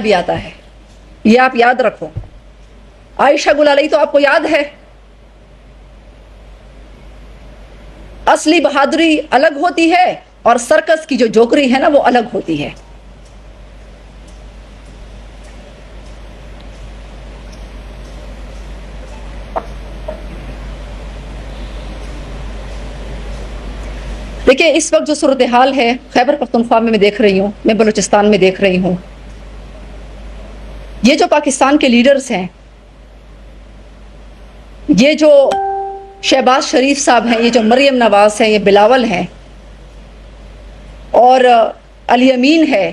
بھی آتا ہے، یہ آپ یاد رکھو۔ عائشہ گل علیہ تو آپ کو یاد ہے، اصلی بہادری الگ ہوتی ہے اور سرکس کی جو جوکری ہے نا وہ الگ ہوتی ہے۔ دیکھیں اس وقت جو صورتحال ہے خیبر پختونخوا میں دیکھ رہی ہوں، میں بلوچستان میں دیکھ رہی ہوں، یہ جو پاکستان کے لیڈرز ہیں، یہ جو شہباز شریف صاحب ہیں، یہ جو مریم نواز ہیں، یہ بلاول ہیں اور علی امین ہے،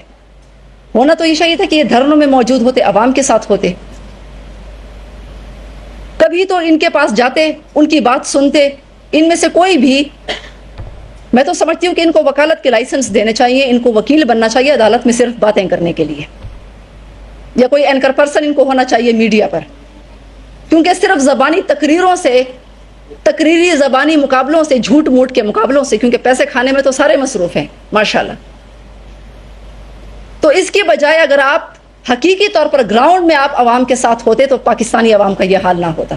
ہونا تو یہ چاہیے تھا کہ یہ دھرنوں میں موجود ہوتے، عوام کے ساتھ ہوتے، کبھی تو ان کے پاس جاتے، ان کی بات سنتے۔ ان میں سے کوئی بھی، میں تو سمجھتی ہوں کہ ان کو وکالت کے لائسنس دینے چاہیے، ان کو وکیل بننا چاہیے عدالت میں صرف باتیں کرنے کے لیے، یا کوئی اینکر پرسن ان کو ہونا چاہیے میڈیا پر، کیونکہ صرف زبانی تقریروں سے، تقریری زبانی مقابلوں سے، جھوٹ موٹ کے مقابلوں سے، کیونکہ پیسے کھانے میں تو سارے مصروف ہیں ماشاءاللہ، تو اس کی بجائے اگر آپ حقیقی طور پر گراؤنڈ میں آپ عوام کے ساتھ ہوتے تو پاکستانی عوام کا یہ حال نہ ہوتا۔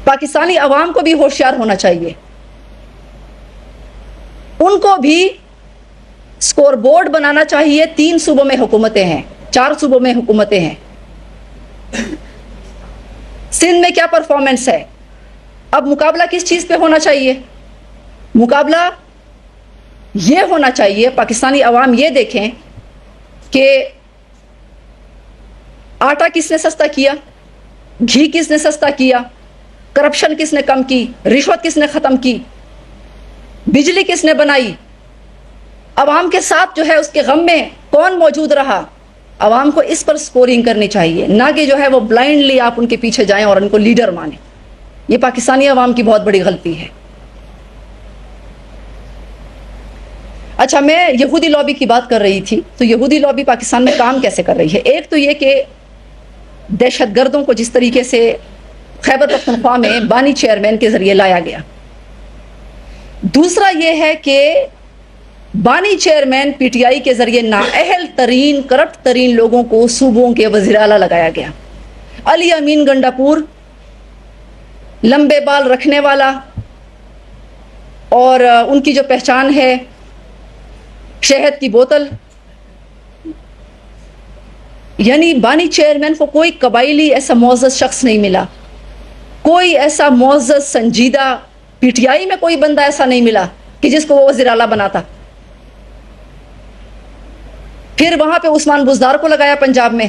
پاکستانی عوام کو بھی ہوشیار ہونا چاہیے، ان کو بھی سکور بورڈ بنانا چاہیے۔ 3 صوبوں میں حکومتیں ہیں، 4 صوبوں میں حکومتیں ہیں، سندھ میں کیا پرفارمنس ہے، اب مقابلہ کس چیز پہ ہونا چاہیے؟ مقابلہ یہ ہونا چاہیے، پاکستانی عوام یہ دیکھیں کہ آٹا کس نے سستا کیا، گھی کس نے سستا کیا، کرپشن کس نے کم کی، رشوت کس نے ختم کی، بجلی کس نے بنائی، عوام کے ساتھ جو ہے اس کے غم میں کون موجود رہا۔ عوام کو اس پر سکورنگ کرنی چاہیے، نہ کہ جو ہے وہ بلائنڈلی آپ ان کے پیچھے جائیں اور ان کو لیڈر مانیں۔ یہ پاکستانی عوام کی بہت بڑی غلطی ہے۔ اچھا، میں یہودی لابی کی بات کر رہی تھی، تو یہودی لابی پاکستان میں کام کیسے کر رہی ہے؟ ایک تو یہ کہ دہشت گردوں کو جس طریقے سے خیبر پختونخوا میں بانی چیئرمین کے ذریعے لایا گیا، دوسرا یہ ہے کہ بانی چیئرمین پی ٹی آئی کے ذریعے نااہل ترین، کرپٹ ترین لوگوں کو صوبوں کے وزیر اعلیٰ لگایا گیا۔ علی امین گنڈا پور، لمبے بال رکھنے والا، اور ان کی جو پہچان ہے شہد کی بوتل، یعنی بانی چیئرمین کو کوئی قبائلی ایسا معزز شخص نہیں ملا، کوئی ایسا معزز سنجیدہ پی ٹی آئی میں کوئی بندہ ایسا نہیں ملا کہ جس کو وہ وزیر اعلیٰ بناتا۔ پھر وہاں پہ عثمان بزدار کو لگایا پنجاب میں،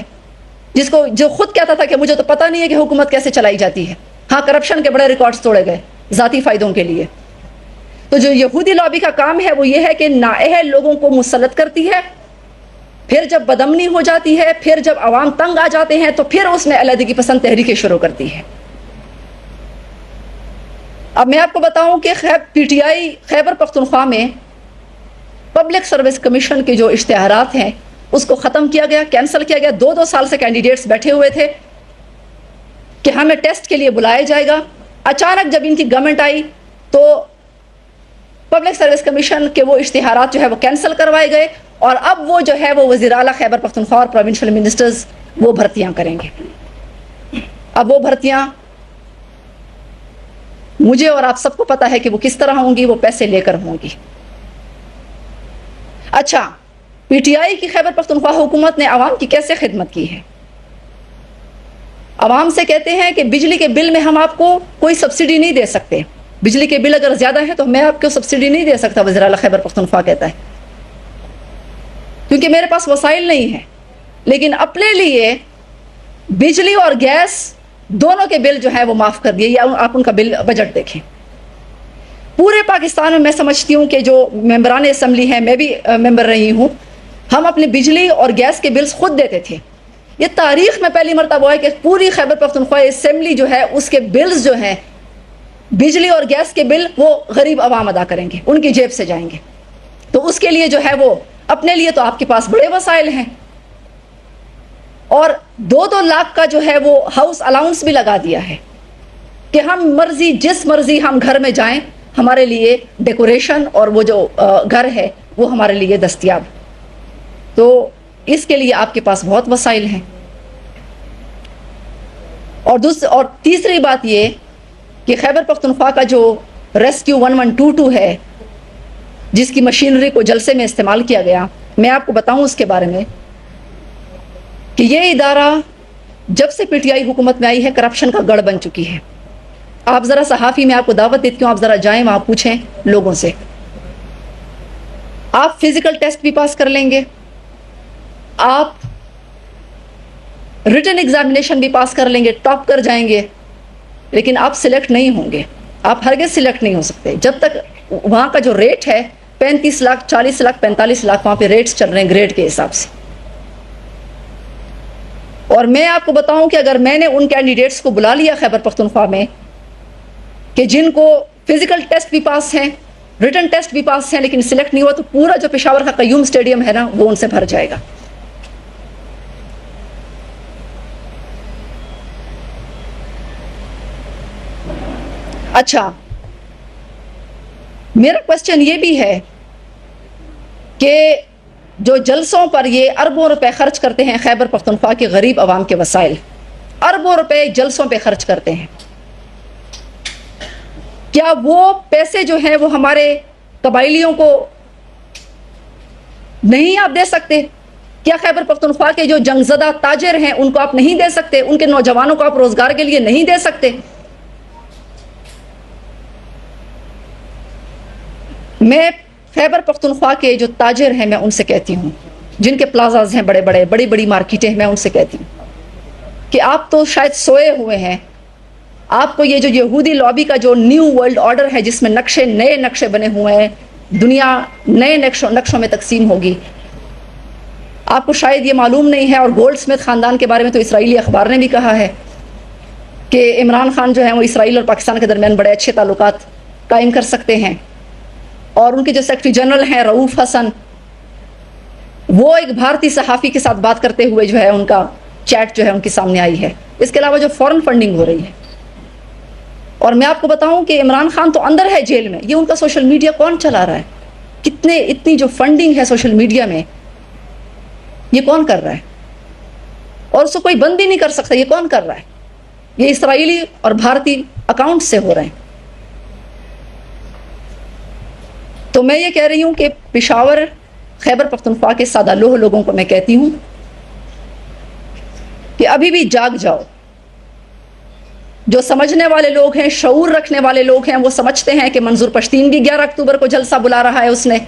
جو خود کہتا تھا کہ مجھے تو پتہ نہیں ہے کہ حکومت کیسے چلائی جاتی ہے، ہاں کرپشن کے بڑے ریکارڈز توڑے گئے ذاتی فائدوں کے لیے۔ تو جو یہودی لابی کا کام ہے وہ یہ ہے کہ نااہل لوگوں کو مسلط کرتی ہے، پھر جب بدامنی ہو جاتی ہے، پھر جب عوام تنگ آ جاتے ہیں تو پھر اس میں علیحدگی پسند تحریکیں شروع کرتی ہے۔ اب میں آپ کو بتاؤں کہ P T I Khyber Pakhtunkhwa میں پبلک سروس کمیشن کے جو اشتہارات ہیں اس کو ختم کیا گیا، کینسل کیا گیا۔ 2 سال سے کینڈیڈیٹس بیٹھے ہوئے تھے کہ ہمیں ٹیسٹ کے لیے بلایا جائے گا۔ اچانک جب ان کی گورنمنٹ آئی تو پبلک سروس کمیشن کے وہ اشتہارات جو ہے وہ کینسل کروائے گئے، اور اب وہ جو ہے وہ وزیر اعلیٰ خیبر پختونخوا اور پروونشل منسٹرز وہ بھرتیاں کریں گے۔ اب وہ بھرتیاں مجھے اور آپ سب کو پتا ہے کہ وہ کس طرح ہوں گی، وہ پیسے لے کر ہوں گی۔ اچھا، پی ٹی آئی کی خیبر پختونخوا حکومت نے عوام کی کیسے خدمت کی ہے؟ عوام سے کہتے ہیں کہ بجلی کے بل میں ہم آپ کو کوئی سبسڈی نہیں دے سکتے، بجلی کے بل اگر زیادہ ہے تو میں آپ کو سبسڈی نہیں دے سکتا، وزیر اعلیٰ خیبر پختونخوا کہتا ہے، کیونکہ میرے پاس وسائل نہیں ہیں۔ لیکن اپنے لیے بجلی اور گیس دونوں کے بل جو ہے وہ معاف کر دیے، یا آپ ان کا بل بجٹ دیکھیں۔ پورے پاکستان میں میں سمجھتی ہوں کہ جو ممبران اسمبلی ہیں، میں بھی ممبر رہی ہوں، ہم اپنے بجلی اور گیس کے بلز خود دیتے تھے۔ یہ تاریخ میں پہلی مرتبہ ہوا ہے کہ پوری خیبر پختونخوا اسمبلی جو ہے اس کے بلز جو ہیں، بجلی اور گیس کے بل، وہ غریب عوام ادا کریں گے، ان کی جیب سے جائیں گے۔ تو اس کے لیے جو ہے وہ اپنے لیے تو آپ کے پاس بڑے وسائل ہیں، اور 2 لاکھ کا جو ہے وہ ہاؤس الاؤنس بھی لگا دیا ہے کہ ہم مرضی، جس مرضی ہم گھر میں جائیں، ہمارے لیے ڈیکوریشن اور وہ جو گھر ہے وہ ہمارے لیے دستیاب۔ تو اس کے لیے آپ کے پاس بہت وسائل ہیں. اور تیسری بات یہ کہ خیبر پختونخوا کا جو ریسکیو 1122 ہے جس کی مشینری کو جلسے میں استعمال کیا گیا، میں آپ کو بتاؤں اس کے بارے میں کہ یہ ادارہ جب سے پی ٹی آئی حکومت میں آئی ہے کرپشن کا گڑھ بن چکی ہے. آپ ذرا صحافی، میں آپ کو دعوت دیتی ہوں، آپ ذرا جائیں وہاں پوچھیں لوگوں سے. آپ فزیکل ٹیسٹ بھی پاس کر لیں گے، آپ ریٹن ایگزامینیشن بھی پاس کر لیں گے، ٹاپ کر جائیں گے، لیکن آپ سلیکٹ نہیں ہوں گے. آپ ہرگز سلیکٹ نہیں ہو سکتے جب تک وہاں کا جو ریٹ ہے 35 لاکھ 40 لاکھ 45 لاکھ وہاں پہ ریٹس چل رہے ہیں گریڈ کے حساب سے. اور میں آپ کو بتاؤں کہ اگر میں نے ان کینڈیڈیٹس کو بلا لیا خیبر پختونخوا میں کہ جن کو فزیکل ٹیسٹ بھی پاس ہیں، ریٹن ٹیسٹ بھی پاس ہیں، لیکن سلیکٹ نہیں ہوا، تو پورا جو پشاور کا قیوم اسٹیڈیم ہے نا وہ ان سے بھر جائے گا. اچھا، میرا کوشچن یہ بھی ہے کہ جو جلسوں پر یہ اربوں روپے خرچ کرتے ہیں خیبر پختونخوا کے غریب عوام کے وسائل، اربوں روپے جلسوں پہ خرچ کرتے ہیں، کیا وہ پیسے جو ہیں وہ ہمارے قبائلیوں کو نہیں آپ دے سکتے؟ کیا خیبر پختونخوا کے جو جنگ زدہ تاجر ہیں ان کو آپ نہیں دے سکتے؟ ان کے نوجوانوں کو آپ روزگار کے لیے نہیں دے سکتے؟ میں خیبر پختونخوا کے جو تاجر ہیں میں ان سے کہتی ہوں، جن کے پلازاز ہیں بڑے بڑے، بڑی بڑی مارکیٹیں ہیں، میں ان سے کہتی ہوں کہ آپ تو شاید سوئے ہوئے ہیں. آپ کو یہ جو یہودی لابی کا جو نیو ورلڈ آرڈر ہے جس میں نئے نقشے بنے ہوئے ہیں، دنیا نئے نقشوں میں تقسیم ہوگی، آپ کو شاید یہ معلوم نہیں ہے. اور گولڈ سمتھ خاندان کے بارے میں تو اسرائیلی اخبار نے بھی کہا ہے کہ عمران خان جو ہیں وہ اسرائیل اور پاکستان کے درمیان بڑے اچھے تعلقات قائم کر سکتے ہیں. اور ان کے جو سیکرٹری جنرل ہیں رؤوف حسن، وہ ایک بھارتی صحافی کے ساتھ بات کرتے ہوئے جو ہے ان کا چیٹ جو ہے ان کے سامنے آئی ہے. اس کے علاوہ جو فورن فنڈنگ ہو رہی ہے، اور میں آپ کو بتاؤں کہ عمران خان تو اندر ہے جیل میں، یہ ان کا سوشل میڈیا کون چلا رہا ہے؟ اتنی جو فنڈنگ ہے سوشل میڈیا میں، یہ کون کر رہا ہے؟ اور اس کو کوئی بند بھی نہیں کر سکتا. یہ کون کر رہا ہے؟ یہ اسرائیلی اور بھارتی اکاؤنٹ سے ہو رہے ہیں. تو میں یہ کہہ رہی ہوں کہ پشاور خیبر پختونخوا کے سادہ لوہ لوگوں کو میں کہتی ہوں کہ ابھی بھی جاگ جاؤ. جو سمجھنے والے لوگ ہیں، شعور رکھنے والے لوگ ہیں، وہ سمجھتے ہیں کہ منظور پشتین بھی 11 اکتوبر کو جلسہ بلا رہا ہے. اس نے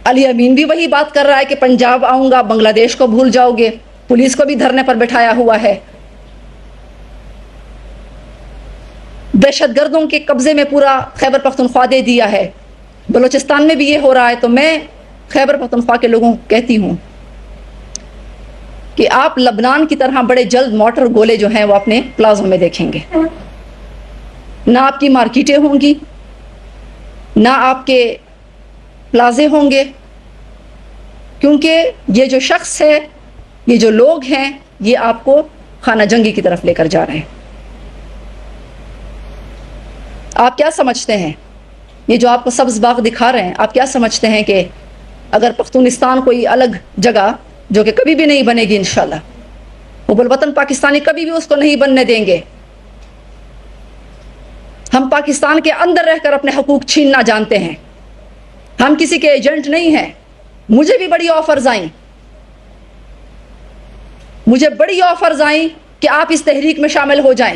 علی امین بھی وہی بات کر رہا ہے کہ پنجاب آؤں گا، بنگلہ دیش کو بھول جاؤ گے، پولیس کو بھی دھرنے پر بٹھایا ہوا ہے. دہشت گردوں کے قبضے میں پورا خیبر پختونخوا دے دیا ہے. بلوچستان میں بھی یہ ہو رہا ہے. تو میں خیبر پختونخوا کے لوگوں کو کہتی ہوں کہ آپ لبنان کی طرح بڑے جلد موٹر گولے جو ہیں وہ اپنے پلازوں میں دیکھیں گے. نہ آپ کی مارکیٹیں ہوں گی، نہ آپ کے پلازے ہوں گے، کیونکہ یہ جو شخص ہے، یہ جو لوگ ہیں، یہ آپ کو خانہ جنگی کی طرف لے کر جا رہے ہیں. آپ کیا سمجھتے ہیں؟ یہ جو آپ کو سبز باغ دکھا رہے ہیں، آپ کیا سمجھتے ہیں کہ اگر پختونستان کوئی الگ جگہ جو کہ کبھی بھی نہیں بنے گی انشاءاللہ، حب الوطن پاکستانی کبھی بھی اس کو نہیں بننے دیں گے. ہم پاکستان کے اندر رہ کر اپنے حقوق چھیننا جانتے ہیں. ہم کسی کے ایجنٹ نہیں ہیں. مجھے بھی بڑی آفرز آئیں، مجھے بڑی آفرز آئیں کہ آپ اس تحریک میں شامل ہو جائیں.